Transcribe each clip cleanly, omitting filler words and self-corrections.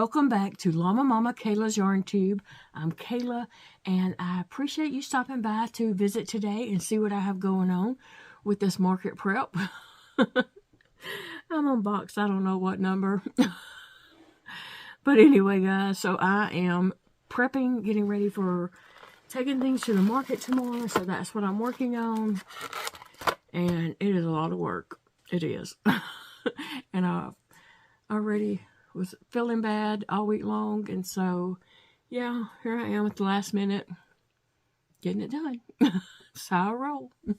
Welcome back to Llama Mama Kayla's Yarn Tube. I'm Kayla, and I appreciate you stopping by to visit today and see what I have going on with this market prep. I'm on box, I don't know what number. But anyway, guys, so I am prepping, getting ready for taking things to the market tomorrow. So that's what I'm working on. And it is a lot of work. It is. And I already was feeling bad all week long. And so, yeah, here I am at the last minute getting it done. That's how I roll. With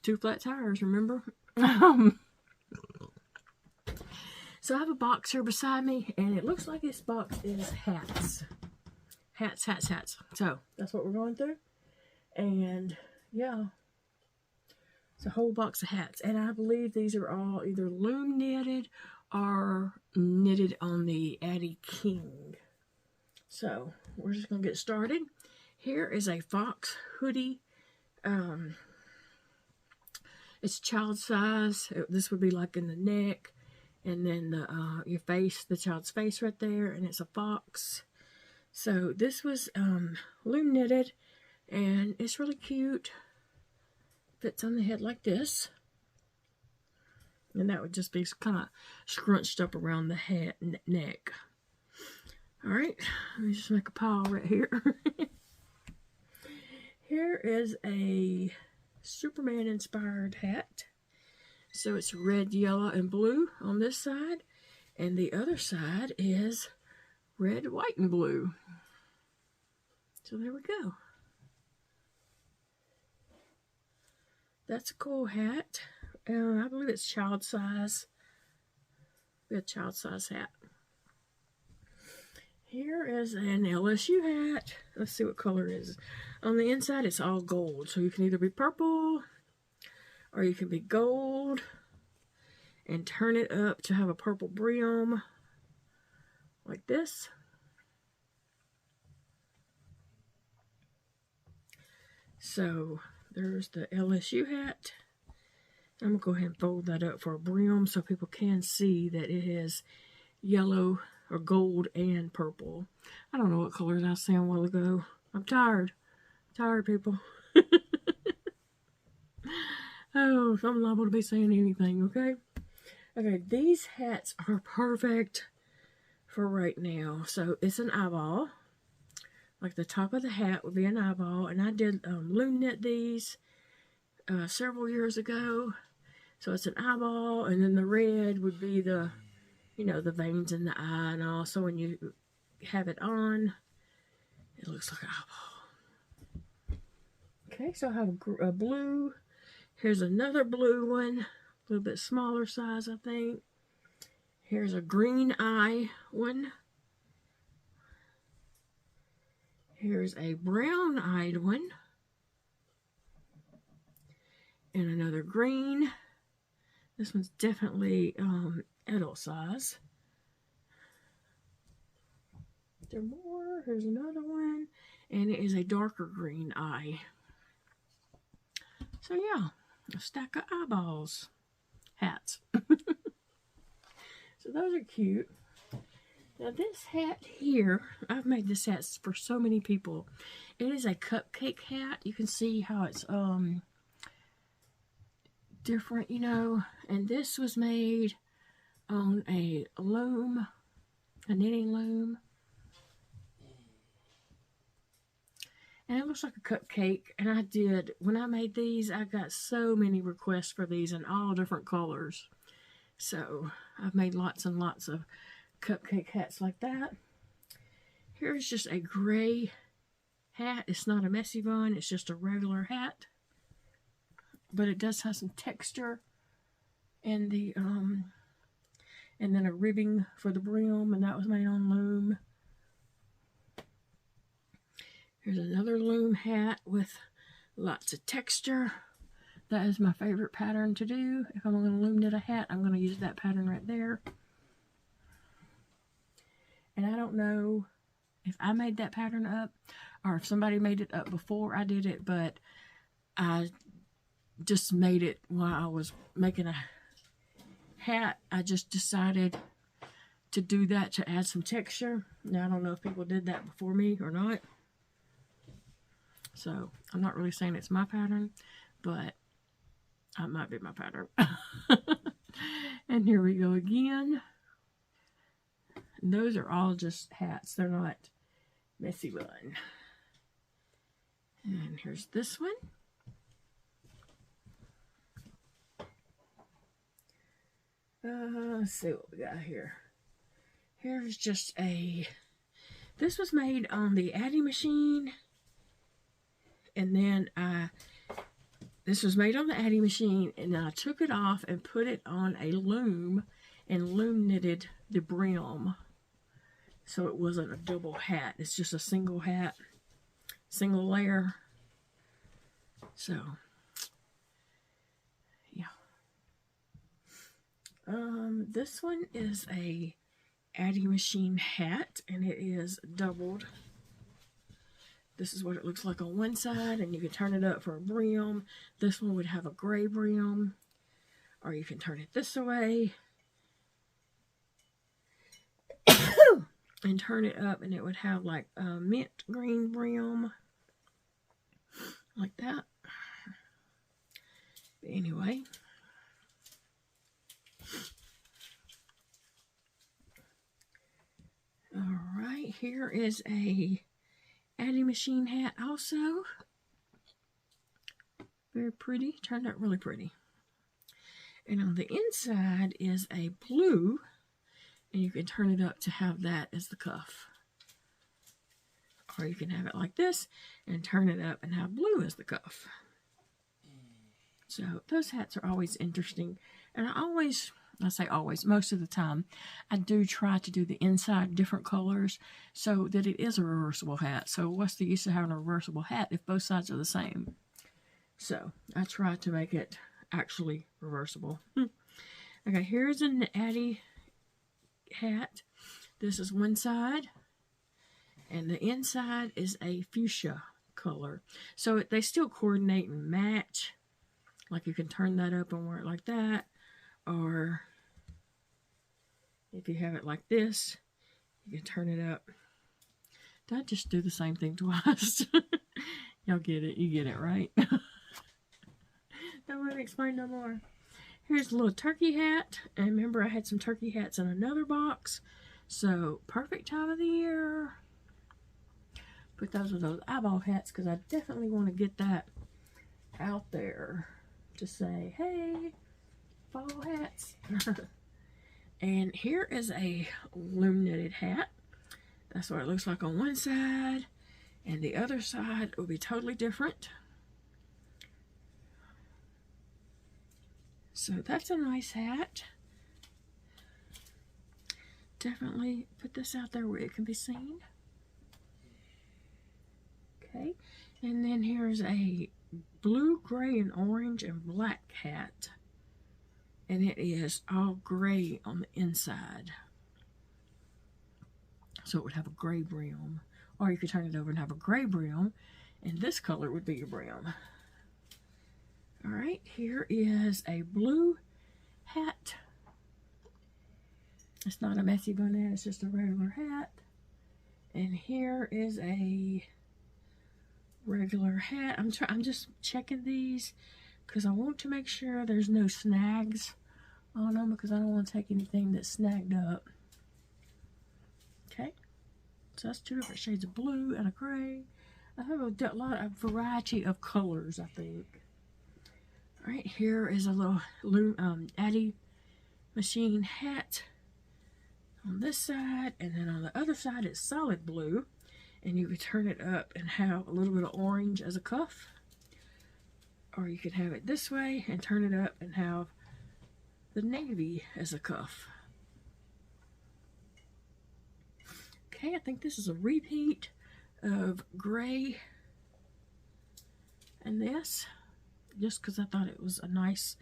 2 flat tires, remember? So I have a box here beside me, and it looks like this box is hats. Hats. So that's what we're going through. And yeah, it's a whole box of hats. And I believe these are all either loom knitted or knitted on the Addi King. So we're just going to get started. Here is a fox hoodie. It's child size. This would be like in the neck. And then your face, the child's face right there, and it's a fox. So this was loom knitted, and it's really cute. Fits on the head like this. And that would just be kind of scrunched up around the head and neck. Alright, let me just make a pile right here. Here is a Superman-inspired hat. So it's red, yellow, and blue on this side. And the other side is red, white, and blue. So there we go. That's a cool hat. I believe it's child size. A child size hat. Here is an LSU hat. Let's see what color it is. On the inside, it's all gold. So you can either be purple, or you can be gold and turn it up to have a purple brim like this. So there's the LSU hat. I'm going to go ahead and fold that up for a brim so people can see that it has yellow or gold and purple. I don't know what colors I said a while ago. I'm tired. Tired, people. Oh, I'm liable to be saying anything, okay? Okay, these hats are perfect for right now. So it's an eyeball. Like the top of the hat would be an eyeball. And I did loom knit these several years ago. So it's an eyeball. And then the red would be the, you know, the veins in the eye and all. So when you have it on, it looks like an eyeball. Okay, so I have a blue. Here's another blue one, a little bit smaller size, I think. Here's a green eye one. Here's a brown-eyed one. And another green. This one's definitely adult size. There are more. Here's another one. And it is a darker green eye. So yeah. A stack of eyeballs. Hats. So those are cute. Now this hat here, I've made this hat for so many people. It is a cupcake hat. You can see how it's different, you know. And this was made on a loom, a knitting loom. And it looks like a cupcake. And I did, when I made these, I got so many requests for these in all different colors. So I've made lots and lots of cupcake hats like that. Here's just a gray hat. It's not a messy one. It's just a regular hat. But it does have some texture. And the, and then a ribbing for the brim. And that was made on loom. Here's another loom hat with lots of texture. That is my favorite pattern to do. If I'm going to loom knit a hat, I'm going to use that pattern right there. And I don't know if I made that pattern up or if somebody made it up before I did it, but I just made it while I was making a hat. I just decided to do that to add some texture. Now, I don't know if people did that before me or not. So, I'm not really saying it's my pattern, but it might be my pattern. And here we go again. And those are all just hats. They're not messy bun. And here's this one. Let's see what we got here. Here's just this was made on the Addi machine. And then this was made on the Addi machine, and then I took it off and put it on a loom and loom knitted the brim. So it wasn't a double hat. It's just a single hat, single layer. So, yeah. This one is a Addi machine hat, and it is doubled. This is what it looks like on one side, and you can turn it up for a brim. This one would have a gray brim, or you can turn it this way and turn it up, and it would have like a mint green brim, like that. But anyway, all right, here is a Addi machine hat also. Very pretty. Turned out really pretty. And on the inside is a blue, and you can turn it up to have that as the cuff. Or you can have it like this and turn it up and have blue as the cuff. So those hats are always interesting. And I say always, most of the time, I do try to do the inside different colors so that it is a reversible hat. So what's the use of having a reversible hat if both sides are the same? So I try to make it actually reversible. Okay, here's an Addi hat. This is one side, and the inside is a fuchsia color. So they still coordinate and match. Like you can turn that up and wear it like that. Or if you have it like this, you can turn it up. Did I just do the same thing twice? Y'all get it. You get it, right? Don't let me explain no more. Here's a little turkey hat. And remember, I had some turkey hats in another box. So, perfect time of the year. Put those with those eyeball hats because I definitely want to get that out there to say, hey, fall hats. And here is a loom knitted hat. That's what it looks like on one side, and the other side will be totally different. So that's a nice hat. Definitely put this out there where it can be seen. Okay, and then here's a blue, gray, and orange and black hat. And it is all gray on the inside. So it would have a gray brim. Or you could turn it over and have a gray brim. And this color would be your brim. Alright, here is a blue hat. It's not a messy bonnet, it's just a regular hat. And here is a regular hat. I'm just checking these because I want to make sure there's no snags on them because I don't want to take anything that's snagged up. Okay, so that's two different shades of blue and a gray. I have a lot of variety of colors, I think. All right, here is a little Addi machine hat on this side, and then on the other side it's solid blue, and you could turn it up and have a little bit of orange as a cuff. Or you could have it this way and turn it up and have the navy as a cuff. Okay, I think this is a repeat of gray and this, just because I thought it was a nice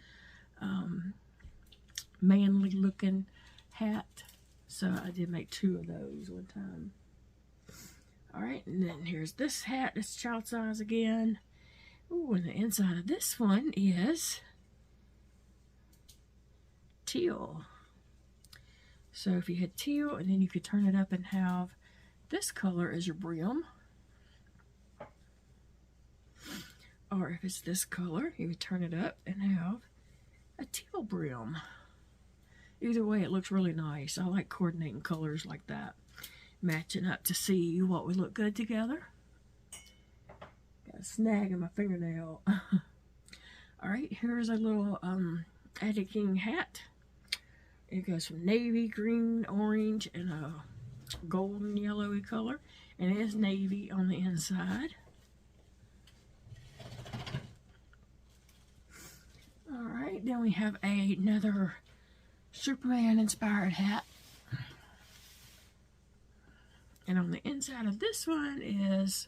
manly looking hat. So I did make two of those one time. Alright, and then here's this hat. It's child size again. Ooh, and the inside of this one is teal. So if you had teal, and then you could turn it up and have this color as your brim. Or if it's this color, you would turn it up and have a teal brim. Either way, it looks really nice. I like coordinating colors like that, matching up to see what would look good together. Got a snag in my fingernail. Alright, here's a little Addi King hat. It goes from navy, green, orange, and a golden yellowy color. And it is navy on the inside. Alright, then we have another Superman inspired hat. And on the inside of this one is,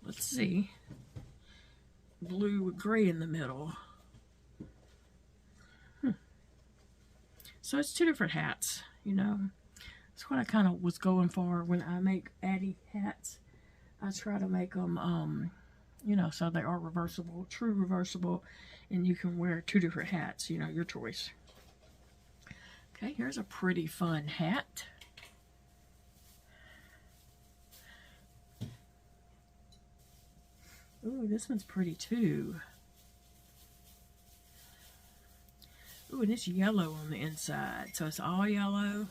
let's see, blue with gray in the middle. So it's two different hats, you know. That's what I kind of was going for when I make Addi hats. I try to make them, you know, so they are reversible, true reversible, and you can wear two different hats, you know, your choice. Okay, here's a pretty fun hat. Ooh, this one's pretty too. Ooh, and it's yellow on the inside, so it's all yellow.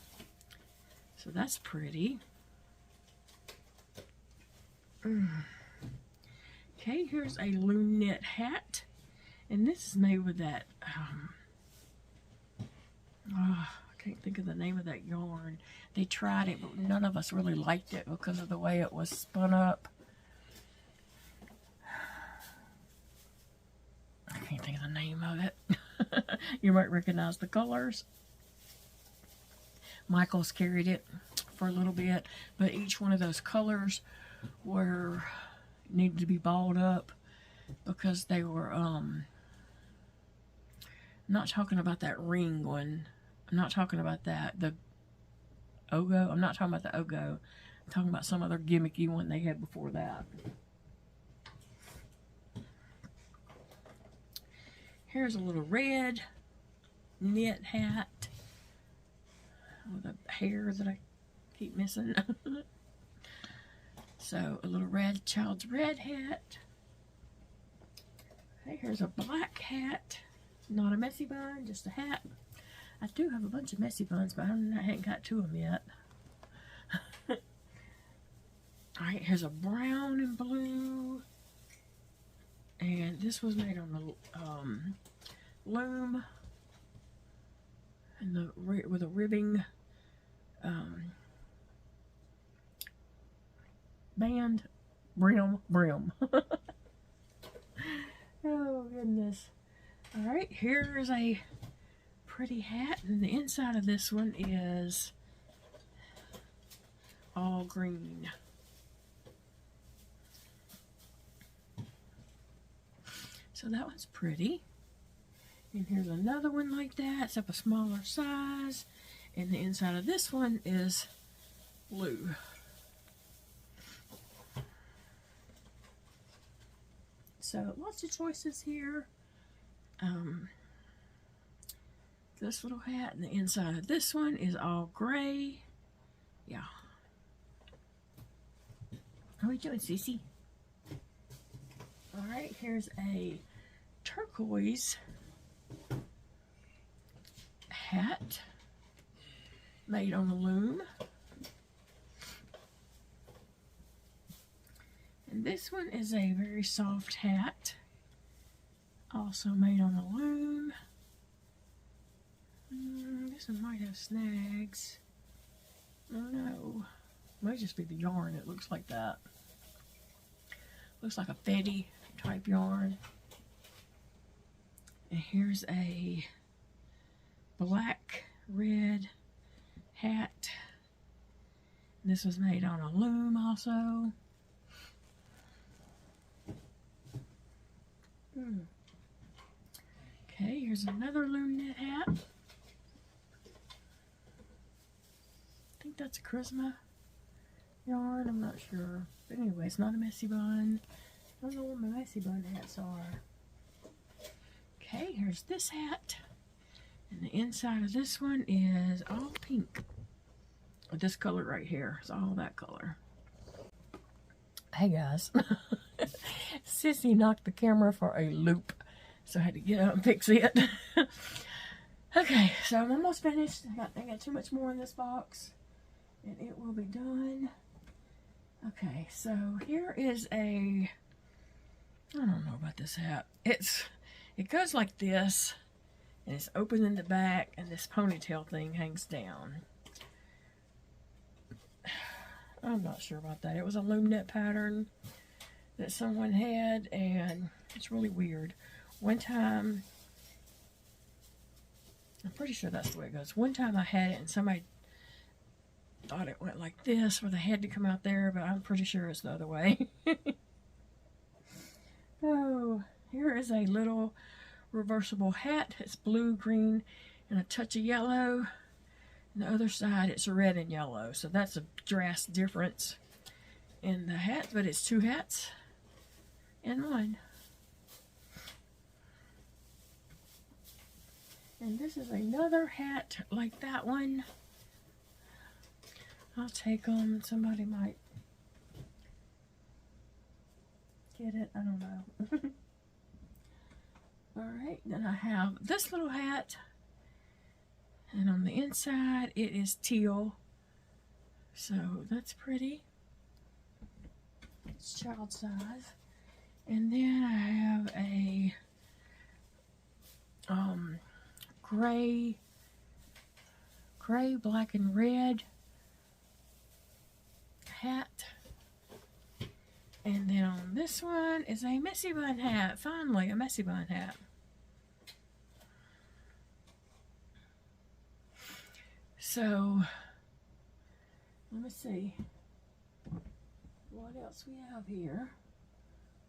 So that's pretty. Okay, here's a loom knit hat, and this is made with that. I can't think of the name of that yarn. They tried it, but none of us really liked it because of the way it was spun up. I can't think of the name of it. You might recognize the colors. Michael's carried it for a little bit, but each one of those colors needed to be balled up because they were I'm not talking about that ring one. I'm not talking about that, the Ogo. I'm not talking about the Ogo. I'm talking about some other gimmicky one they had before that. Here's a little red knit hat with a hair that I keep missing. So a little red child's red hat. Okay, here's a black hat. Not a messy bun, just a hat. I do have a bunch of messy buns, but I haven't got to them yet. Alright, here's a brown and blue. And this was made on the loom. And with a ribbing band. Brim. Oh, goodness. Alright, here's a pretty hat, and the inside of this one is all green. So that one's pretty. And here's another one like that, except a smaller size. And the inside of this one is blue. So lots of choices here. This little hat, and the inside of this one is all gray. Yeah. How are you doing, Sissy? Alright, here's a turquoise hat made on the loom. And this one is a very soft hat, also made on the loom. This one might have snags. I don't know. Might just be the yarn. It looks like that. Looks like a Fetty type yarn. And here's a black, red hat. This was made on a loom also. Okay, here's another loom knit hat. I think that's a Charisma yarn, I'm not sure. But anyway, it's not a messy bun. I don't know what my messy bun hats are. Okay, here's this hat. And the inside of this one is all pink. This color right here is all that color. Hey guys, Sissy knocked the camera for a loop, so I had to get up and fix it. Okay, so I'm almost finished. I got too much more in this box, and it will be done. Okay, so here is I don't know about this hat. It goes like this, and it's open in the back, and this ponytail thing hangs down. I'm not sure about that. It was a loom knit pattern that someone had, and it's really weird. One time, I'm pretty sure that's the way it goes. One time I had it, and somebody thought it went like this, where the head to come out there, but I'm pretty sure it's the other way. Oh, here is a little reversible hat. It's blue, green, and a touch of yellow. On the other side, it's red and yellow, so that's a drastic difference in the hat, but it's two hats in one. And this is another hat like that one. I'll take them. Somebody might get it. I don't know. Alright, then I have this little hat. And on the inside, it is teal. So that's pretty. It's child size. And then I have a gray, black, and red hat. And then on this one is a messy bun hat. Finally, a messy bun hat. So, let me see what else we have here.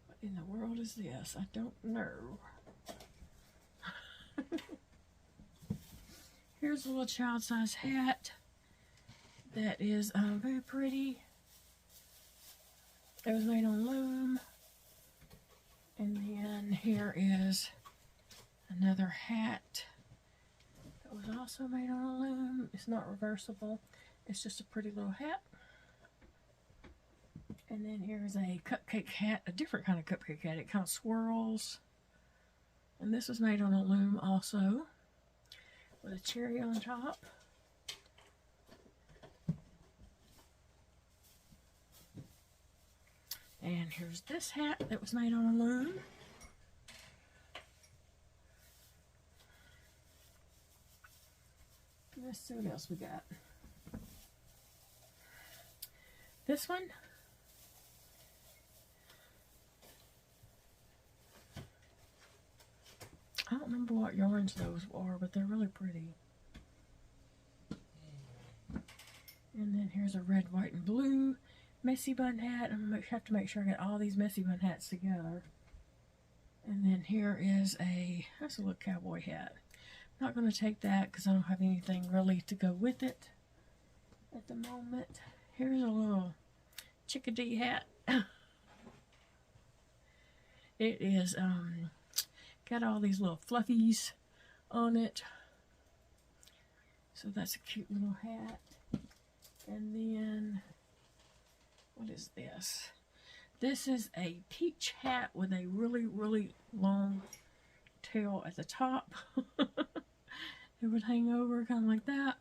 What in the world is this? I don't know. Here's a little child-size hat that is very pretty. It was made on Loom. And then here is another hat. It was also made on a loom. It's not reversible. It's just a pretty little hat. And then here's a cupcake hat, a different kind of cupcake hat. It kind of swirls. And this was made on a loom also, with a cherry on top. And here's this hat that was made on a loom. Let's see what else we got. This one. I don't remember what yarns those are, but they're really pretty. And then here's a red, white, and blue messy bun hat. I'm going to have to make sure I get all these messy bun hats together. And then here is that's a little cowboy hat. Not going to take that because I don't have anything really to go with it at the moment. Here's a little chickadee hat. It is got all these little fluffies on it. So that's a cute little hat. And then, what is this? This is a peach hat with a really, really long tail at the top. It would hang over kind of like that.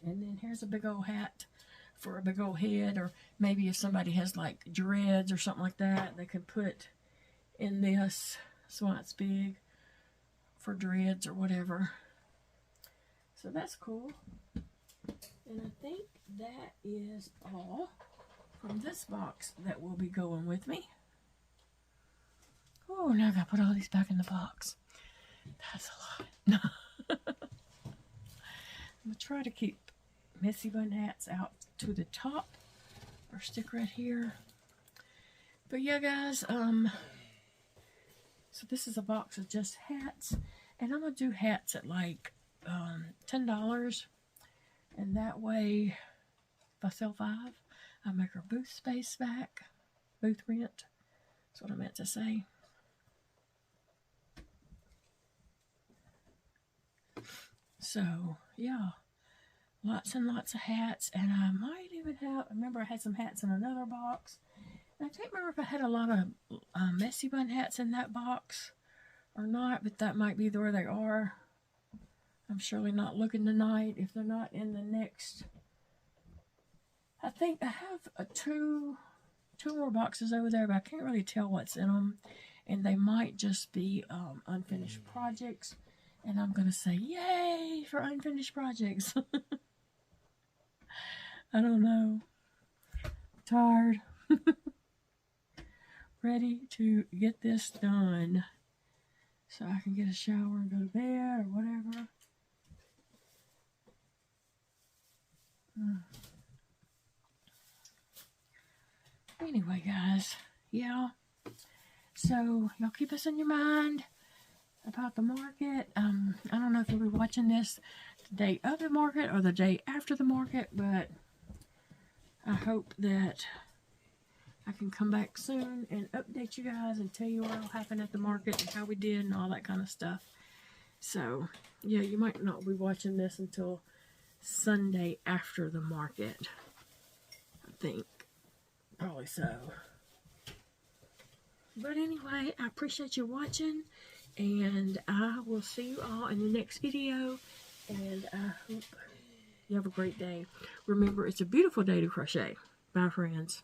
And then here's a big old hat for a big old head, or maybe if somebody has like dreads or something like that, they could put in this. That's why it's big, for dreads or whatever. So that's cool. And I think that is all from this box that will be going with me. Oh, now I gotta put all these back in the box. That's a lot. I'm gonna try to keep messy bun hats out to the top, or stick right here. But yeah, guys, so this is a box of just hats, and I'm gonna do hats at like $10, and that way, if I sell 5, I'll make our booth space back, booth rent. That's what I meant to say. So, yeah, lots and lots of hats, and I might even have, I remember I had some hats in another box. And I can't remember if I had a lot of messy bun hats in that box or not, but that might be where they are. I'm surely not looking tonight if they're not in the next. I think I have two more boxes over there, but I can't really tell what's in them. And they might just be unfinished projects. And I'm going to say, yay for unfinished projects. I don't know. Tired. Ready to get this done. So I can get a shower and go to bed or whatever. Anyway, guys. Yeah. So, y'all keep us in your mind about the market. I don't know if you'll be watching this the day of the market or the day after the market, but I hope that I can come back soon and update you guys and tell you what all happened at the market and how we did and all that kind of stuff. So, yeah, you might not be watching this until Sunday after the market. I think. Probably so. But anyway, I appreciate you watching. And I will see you all in the next video. And I hope you have a great day. Remember, it's a beautiful day to crochet. Bye, friends.